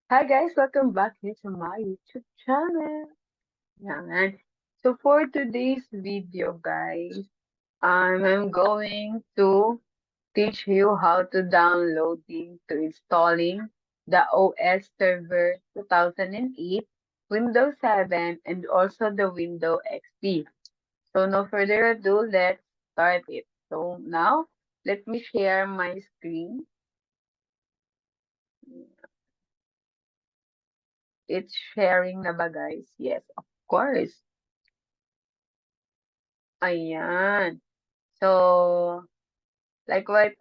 Hi guys, welcome back here to my YouTube channel. Yan. So for today's video guys, I'm going to teach you how to downloading to installing the OS Server 2008, Windows 7, and also the Windows XP. So no further ado, let's start it. So now, let me share my screen. It's sharing na ba guys? Yes, of course. Ayan. So, like what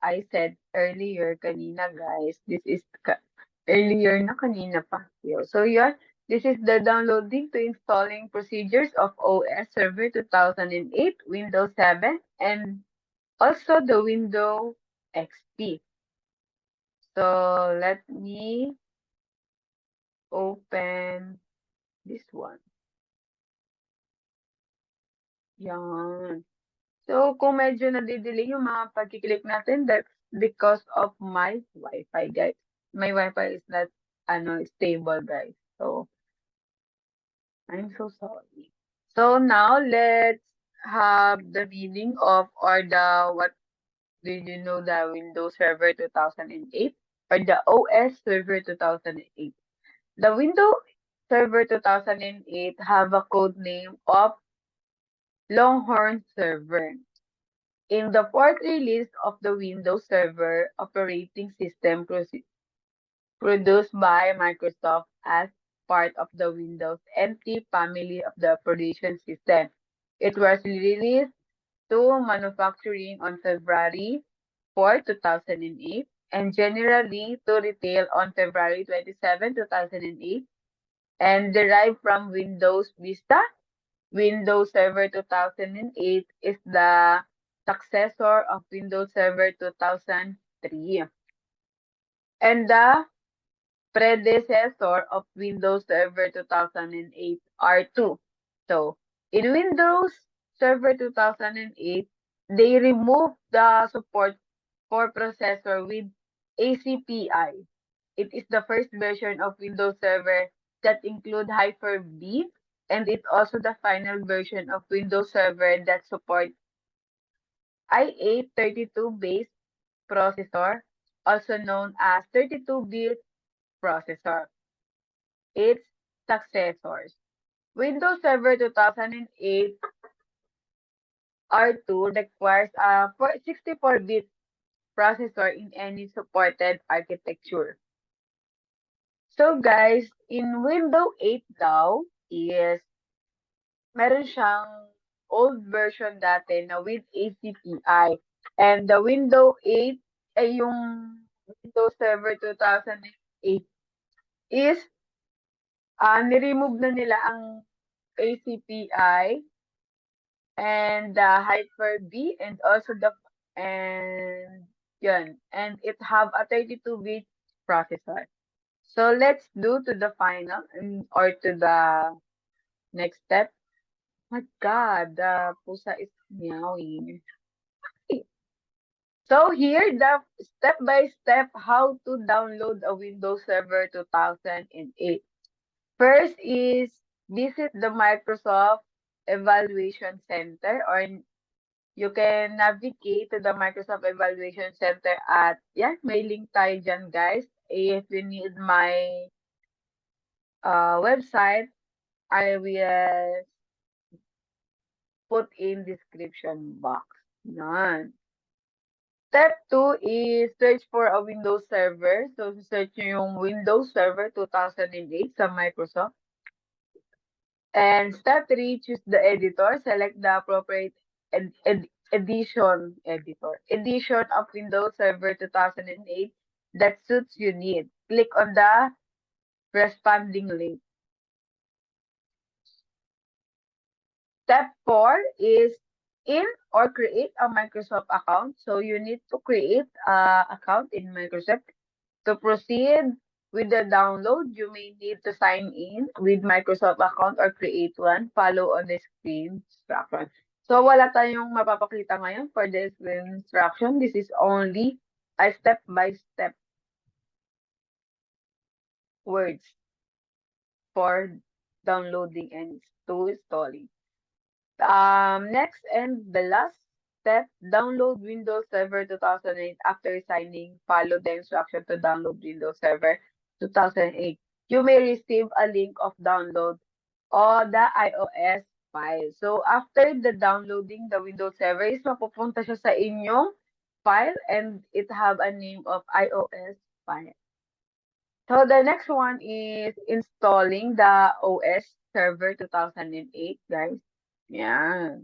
I said earlier kanina guys, this is earlier na kanina pa. So yun, this is the downloading to installing procedures of OS Server 2008, Windows 7, and also the Windows XP. So let me open this one. Yan. So, kung medyo nadidelay yung mga pagkiklik natin, that's because of my Wi-Fi, guys. My Wi-Fi is not, stable, guys. So, I'm so sorry. So, now, let's have the meaning of, or the, what did you know, the Windows Server 2008, or the OS Server 2008. The Windows Server 2008 have a code name of Longhorn Server. In the fourth release of the Windows Server operating system produced by Microsoft as part of the Windows NT family of the operation system, it was released to manufacturing on February 4, 2008, and generally to retail on February 27, 2008, and derived from Windows Vista. Windows Server 2008 is the successor of Windows Server 2003 and the predecessor of Windows Server 2008 R2. So, in Windows Server 2008, they removed the support for processor with ACPI. It is the first version of Windows Server that include Hyper-V, and it's also the final version of Windows Server that supports i8-32 based processor, also known as 32-bit processor. Its successors. Windows Server 2008 R2 requires a 64-bit processor in any supported architecture. So guys, in Windows 8 daw is meron siyang old version dati na with ACPI. And the Windows 8 ay yung Windows Server 2008 is ni-remove na nila ang ACPI and the Hyper-V and also and yun, and it have a 32-bit processor. So let's do to the final or to the next step. My God, the pusa is meowing. So here, the step-by-step how to download a Windows Server 2008. First is visit the Microsoft Evaluation Center, or you can navigate to the Microsoft Evaluation Center at, may link tayo dyan guys. If you need my website, I will put in description box. Yan. Step 2 is search for a Windows server. So, search nyo yung Windows Server 2008 sa Microsoft. And step 3, choose the editor. Select the appropriate edition of Windows Server 2008 that suits your need. Click on the corresponding link. Step 4 is in or create a Microsoft account. So you need to create an account in Microsoft. To proceed with the download, you may need to sign in with Microsoft account or create one. Follow on the screen instructions. So, wala tayong mapapakita ngayon for this instruction. This is only a step-by-step words for downloading and to installing. Next and the last step, download Windows Server 2008 after signing. Follow the instruction to download Windows Server 2008. You may receive a link of download or the iOS file. So, after the downloading the Windows Server is mapupunta siya sa inyong file and it have a name of iOS file. So, the next one is installing the OS Server 2008, guys. Yeah.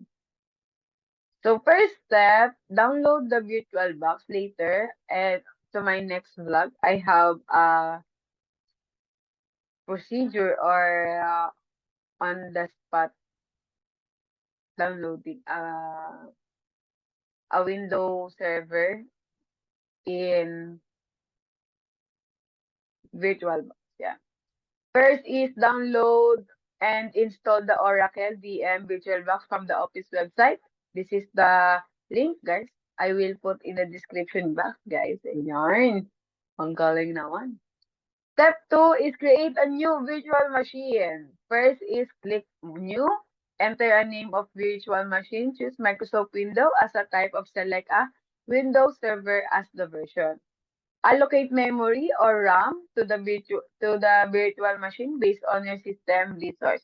So first step, download the virtual box later and to my next vlog, I have a procedure or on the spot downloading a Windows server in virtual box. Yeah. First is download and install the Oracle VM VirtualBox from the Office website. This is the link, guys. I will put in the description box, guys. Ayan. Ang galing naman. Step 2 is create a new virtual machine. First is click new, enter a name of virtual machine, choose Microsoft Windows as a type of select a Windows Server as the version. Allocate memory or RAM to the virtual machine based on your system resource.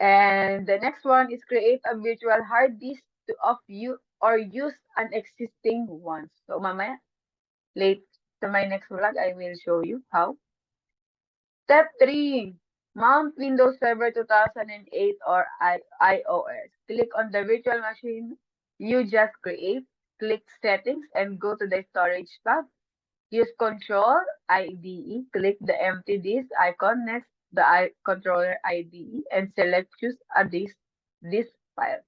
And the next one is create a virtual hard disk of you or use an existing one. So mamaya, late to my next vlog, I will show you how. Step 3. Mount Windows Server 2008 or iOS. Click on the virtual machine you just create. Click Settings and go to the Storage tab. Use Control IDE. Click the empty disk icon next the controller IDE and select choose a disk file.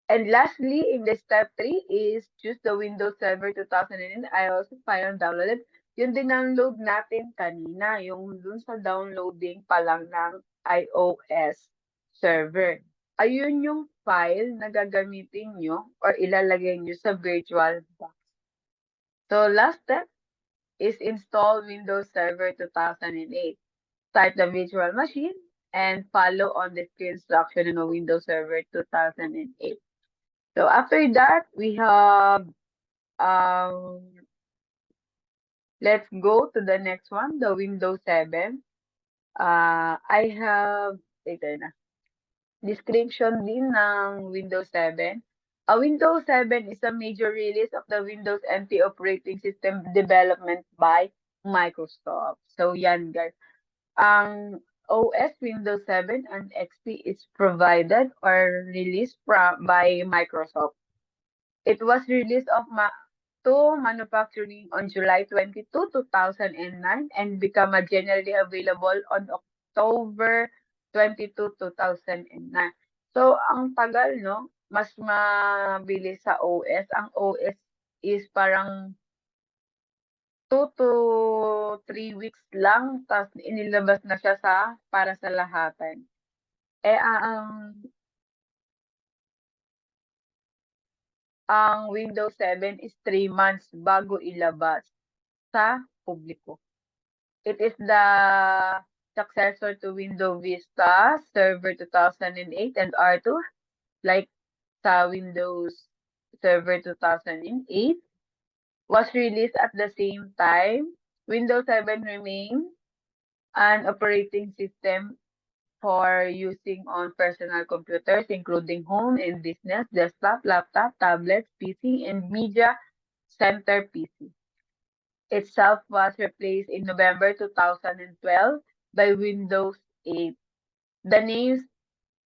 And lastly, in the step 3 is choose the Windows Server 2008 iOS file downloaded. Yung dindownload natin kanina, yung dun sa downloading pa lang ng iOS server. Ayun yung file na gagamitin nyo or ilalagay nyo sa virtual box. So last step is install Windows Server 2008. Start the virtual machine and follow on the screen instruction in a Windows Server 2008. So after that, we have, um, let's go to the next one, the Windows 7. I have, later na, description din ng Windows 7. A Windows 7 is a major release of the Windows NT operating system development by Microsoft. So yan guys. Ang OS Windows 7 and XP is provided or released by Microsoft. It was released to manufacturing on July 22, 2009 and become generally available on October 22, 2009. So, ang tagal, no? Mas mabilis sa OS. Ang OS is parang 2 to 3 weeks lang, tapos inilabas na siya para sa lahatan. Ang Windows 7 is 3 months bago ilabas sa publiko. It is the successor to Windows Vista Server 2008 and R2, like sa Windows Server 2008, was released at the same time. Windows 7 remains an operating system for using on personal computers, including home and business, desktop, laptop, tablets, PC, and media center PC. Itself was replaced in November 2012 by Windows 8. The name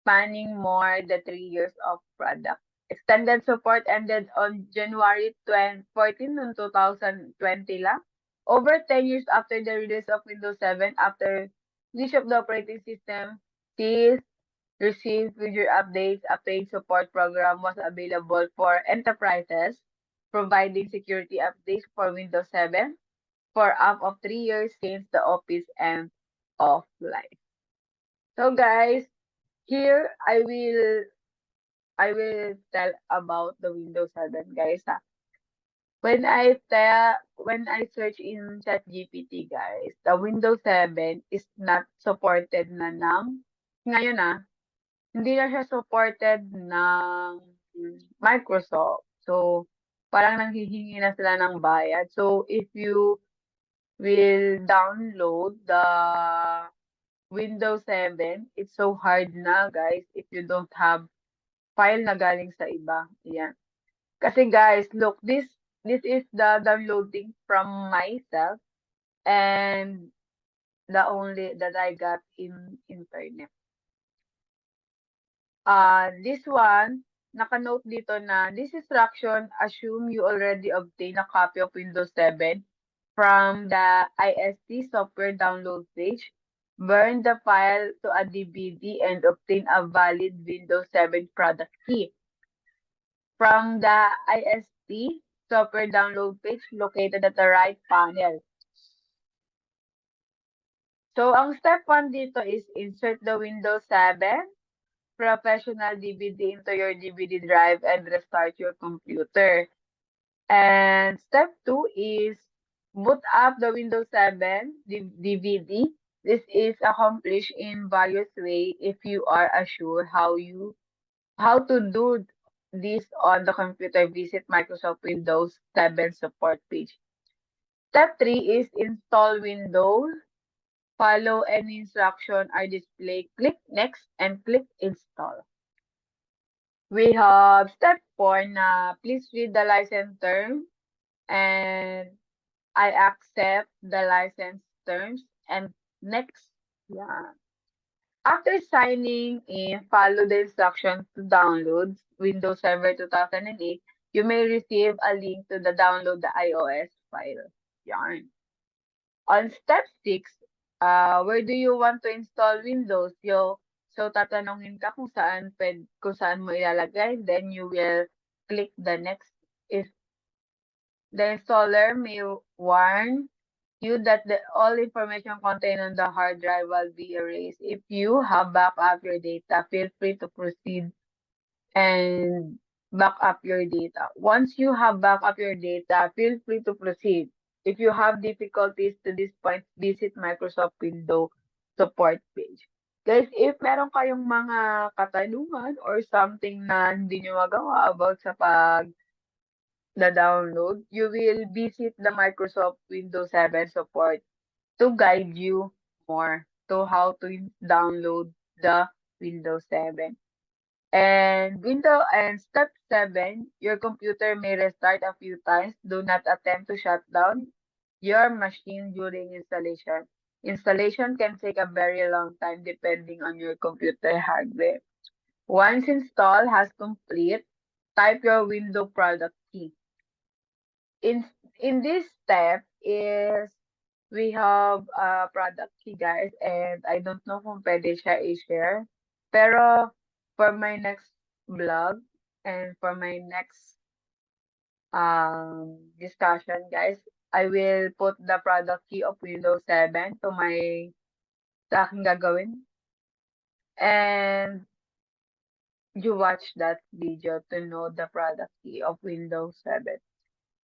spanning more than 3 years of product. Extended support ended on January 14, 2020 lang. Over 10 years after the release of Windows 7, after release of the operating system, this received future updates. A paid support program was available for enterprises, providing security updates for Windows 7 for up of 3 years since the office end of life. So guys, here I will I will tell about the Windows 7, guys. When I search in ChatGPT, guys, the Windows 7 is not supported na ngayon hindi na siya supported ng Microsoft. So, parang nanghihingi na sila ng bayad. So, if you will download the Windows 7, it's so hard na, guys, if you don't have file na galing sa iba. Ayan. Kasi guys, look, this is the downloading from myself and the only that I got in internet. This one, naka-note dito na this instruction assume you already obtain a copy of Windows 7 from the IST software download page. Burn the file to a DVD and obtain a valid Windows 7 product key from the IST software download page located at the right panel. So, ang step 1 dito is insert the Windows 7 professional DVD into your DVD drive and restart your computer. And step 2 is boot up the Windows 7 DVD. This is accomplished in various ways if you are unsure how to do this on the computer. Visit Microsoft Windows 7 support page. Step 3 is install Windows. Follow any instruction are displayed. Click next and click install. We have step 4 na please read the license term and I accept the license terms and next. Yeah. After signing in, follow the instructions to download Windows Server 2008. You may receive a link to the download the iOS file. Yarn. On step 6, where do you want to install Windows? So tatanungin ka kung saan mo ilalagay, then you will click the next. If the installer may warn you that all information contained on the hard drive will be erased. If you have backed up your data, feel free to proceed and back up your data. Once you have backed up your data, feel free to proceed. If you have difficulties to this point, visit Microsoft Windows support page. Guys, if meron kayong mga katanungan or something na hindi nyo magawa about sa download, you will visit the Microsoft Windows 7 support to guide you more to how to download the Windows 7. And step 7, your computer may restart a few times. Do not attempt to shut down your machine during installation. Installation can take a very long time depending on your computer hardware. Once install has complete, type your Windows product key. In this step is we have a product key, guys, and I don't know kung pwede siya i-share. Pero for my next vlog and for my next discussion, guys, I will put the product key of Windows 7 sa aking gagawin. And you watch that video to know the product key of Windows 7.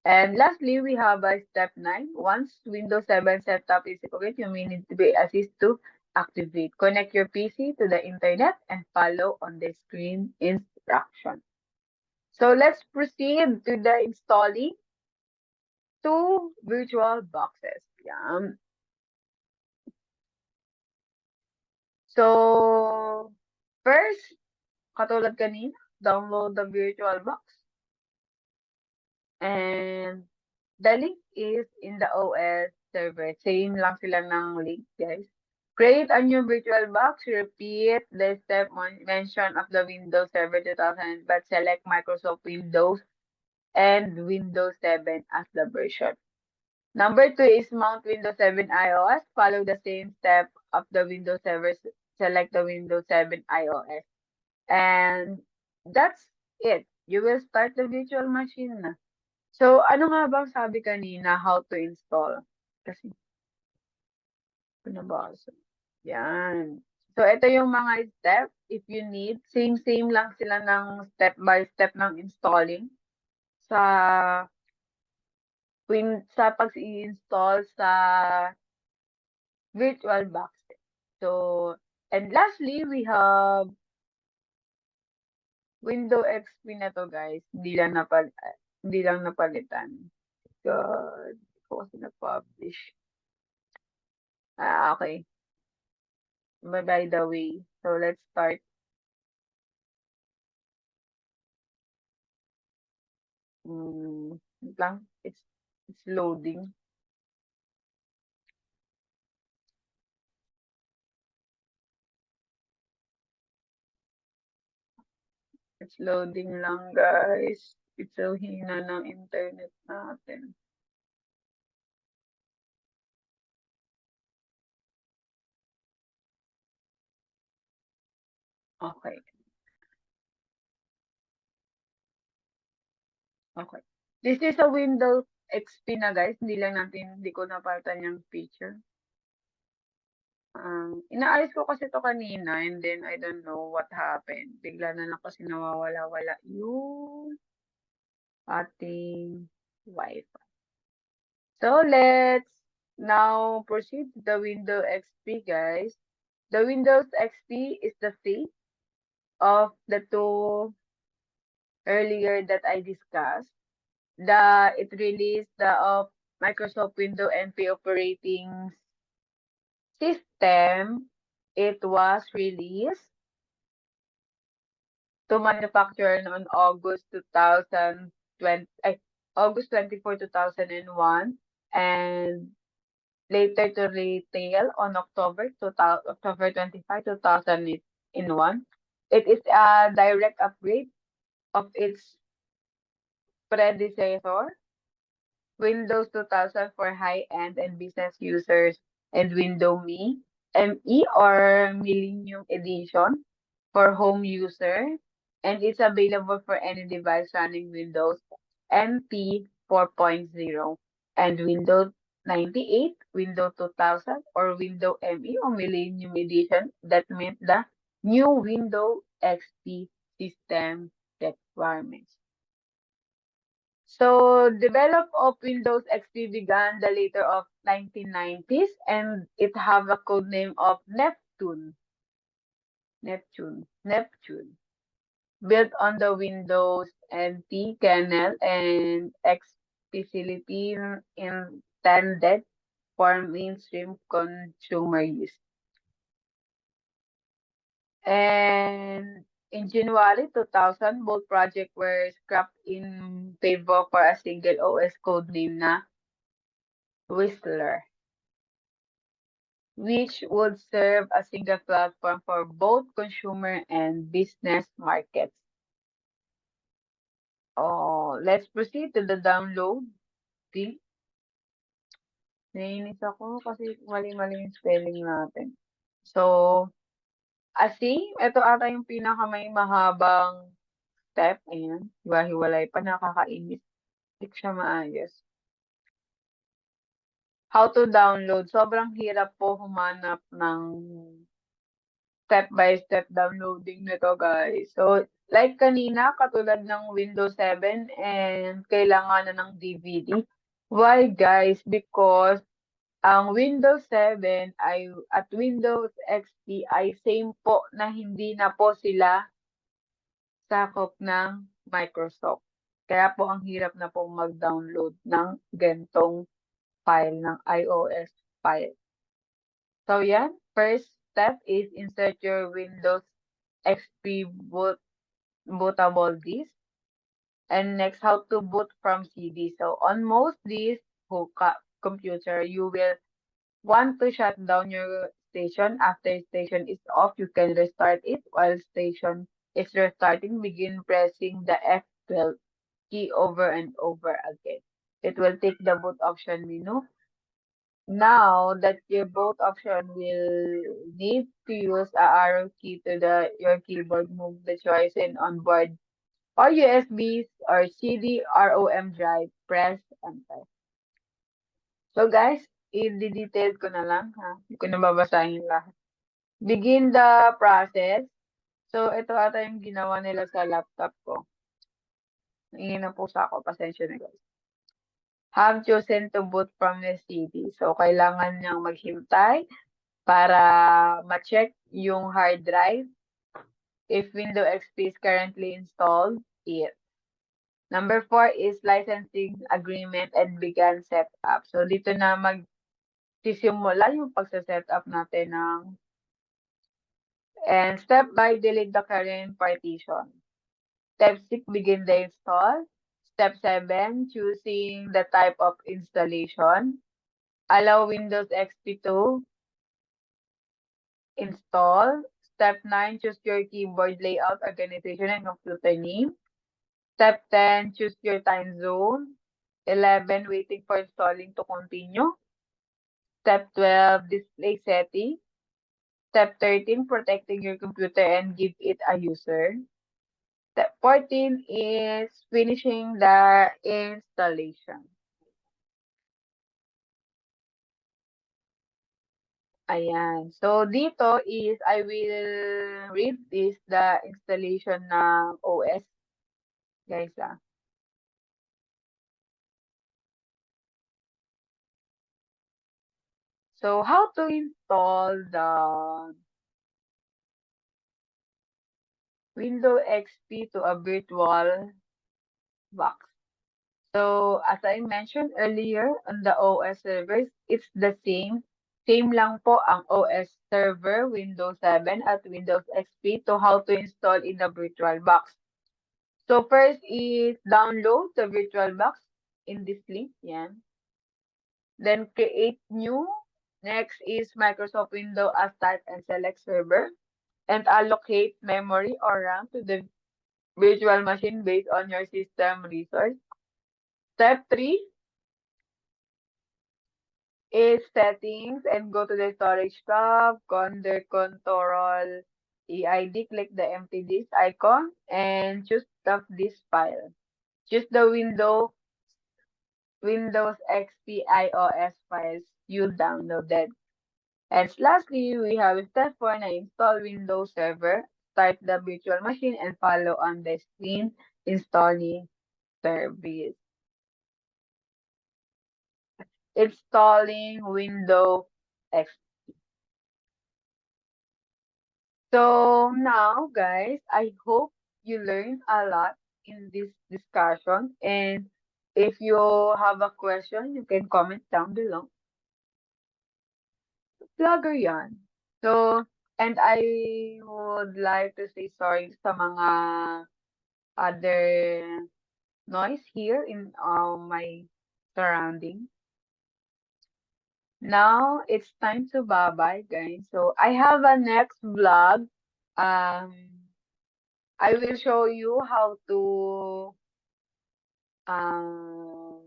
And lastly, we have a step 9. Once Windows 7 setup is complete, you may need to be assist to activate. Connect your PC to the internet and follow on the screen instruction. So let's proceed to the installing two virtual boxes. Yeah. So first, katulad kanina, download the virtual box. And the link is in the OS server. Same lang sila ng link, guys. Create a new virtual box. Repeat the step mentioned of the Windows Server 2000, but select Microsoft Windows and Windows 7 as the version. Number 2 is mount Windows 7 iOS. Follow the same step of the Windows Server. Select the Windows 7 iOS. And that's it. You will start the virtual machine na. So, ano nga bang sabi kanina how to install? Kasi, pinabasa. Yan. So, ito yung mga step if you need. Same lang sila ng step by step ng installing sa sa pag-i-install sa virtual box. So, and lastly, we have Window XP na 'to guys, hindi lang napalitan. God, hindi ko kasi na-publish. Okay. By the way, so let's start. Wait lang, it's loading. It's loading lang guys. It's so hina ng internet natin. Okay, okay. This is a Windows XP na guys, hindi ko napalitan yung feature. Inaayos ko kasi 'to kanina and then I don't know what happened. Bigla na lang kasi nawawala-wala yung ating Wi-Fi. So let's now proceed to the Windows XP guys. The Windows XP is the fate of the two earlier that I discussed. It released the of Microsoft Windows NT operating system. It was released to manufacture on August 24, 2001 and later to retail on October 25, 2001. It is a direct upgrade of its predecessor, Windows 2000 for high-end and business users, and Windows ME or Millennium Edition for home user, and it's available for any device running Windows NT 4.0 and Windows 98, Windows 2000, or Windows ME or Millennium Edition that meet the new Windows XP system requirements. So, develop of Windows XP began the later of 1990s and it have a code name of Neptune, built on the Windows NT kernel and explicitly intended for mainstream consumer use. And in January 2000, both projects were scrapped in favor for a single OS code name na Whistler, which would serve a single platform for both consumer and business markets. Oh, let's proceed to the download. See? Naiinis ako kasi mali-mali yung spelling natin. So, ito ata yung may mahabang step. Ayan, hiwa-hiwalay pa, nakakainis. Hindi ko siya maayos. How to download. Sobrang hirap po humanap ng step-by-step downloading nito, guys. So, like kanina, katulad ng Windows 7 and kailangan na ng DVD. Why, guys? Because ang Windows 7 at Windows XP ay same po na hindi na po sila sakop ng Microsoft. Kaya po ang hirap na po mag-download ng gantong file ng iOS file. So yan, first step is insert your Windows XP bootable disk. And next, how to boot from CD. So on most disk computer, you will want to shut down your station. After station is off, you can restart it. While station is restarting, begin pressing the F12 key over and over again. It will take the boot option menu. Now that your boot option will need to use a arrow key to your keyboard, move the choice in onboard or USB or CD ROM drive, press enter. So guys, i-detail ko na lang ha. Hindi ko na babasahin lahat. Begin the process. So, ito ata yung ginawa nila sa laptop ko. Nangingin ng pusa ko. Pasensya na guys. Have chosen to boot from the CD. So, kailangan niyang maghintay para ma-check yung hard drive. If Windows XP is currently installed, it. Number 4 is licensing agreement and began setup. So, dito na magsisimula yung pagsa-setup natin ng and step by delete the current partition. Step 6, begin the install. Step 7, choosing the type of installation. Allow Windows XP to install. Step 9, choose your keyboard layout, organization, and computer name. Step 10, choose your time zone. 11, waiting for installing to continue. Step 12, display setting. Step 13, protecting your computer and give it a user. Step 14 is finishing the installation. Ayan. So, dito is I will read this the installation ng OS. Guys, ah. So, how to install the Windows XP to a virtual box. So, as I mentioned earlier on the OS servers, it's the same. Same lang po ang OS server, Windows 7 at Windows XP to how to install in the virtual box. So, first is download the virtual box in this link. Yan. Then, create new. Next is Microsoft Windows as type and select server. And allocate memory or RAM to the virtual machine based on your system resource. Step 3 is settings and go to the storage tab, under control EID, click the empty disk icon and choose the disk file. Choose the Windows XP iOS files you downloaded. And lastly, we have step 4 na install Windows Server. Start the virtual machine and follow on the screen installing service. Installing Windows XP. So now, guys, I hope you learned a lot in this discussion. And if you have a question, you can comment down below. Vlogger yan. So, and I would like to say sorry sa mga other noise here in my surrounding. Now it's time to bye-bye, guys. So I have a next vlog. Um, I will show you how to um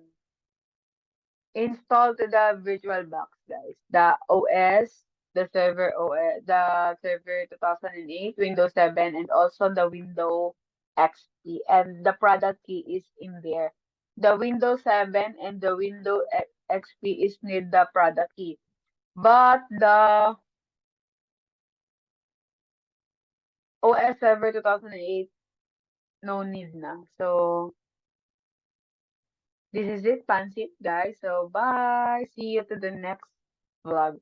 install to the virtual box, guys. The OS, the server OS, the server 2008, Windows 7, and also the Windows XP. And the product key is in there. The Windows 7 and the Windows XP is need the product key. But the OS server 2008, no need na. So, this is it, Pansit, guys. So, bye. See you to the next vlog.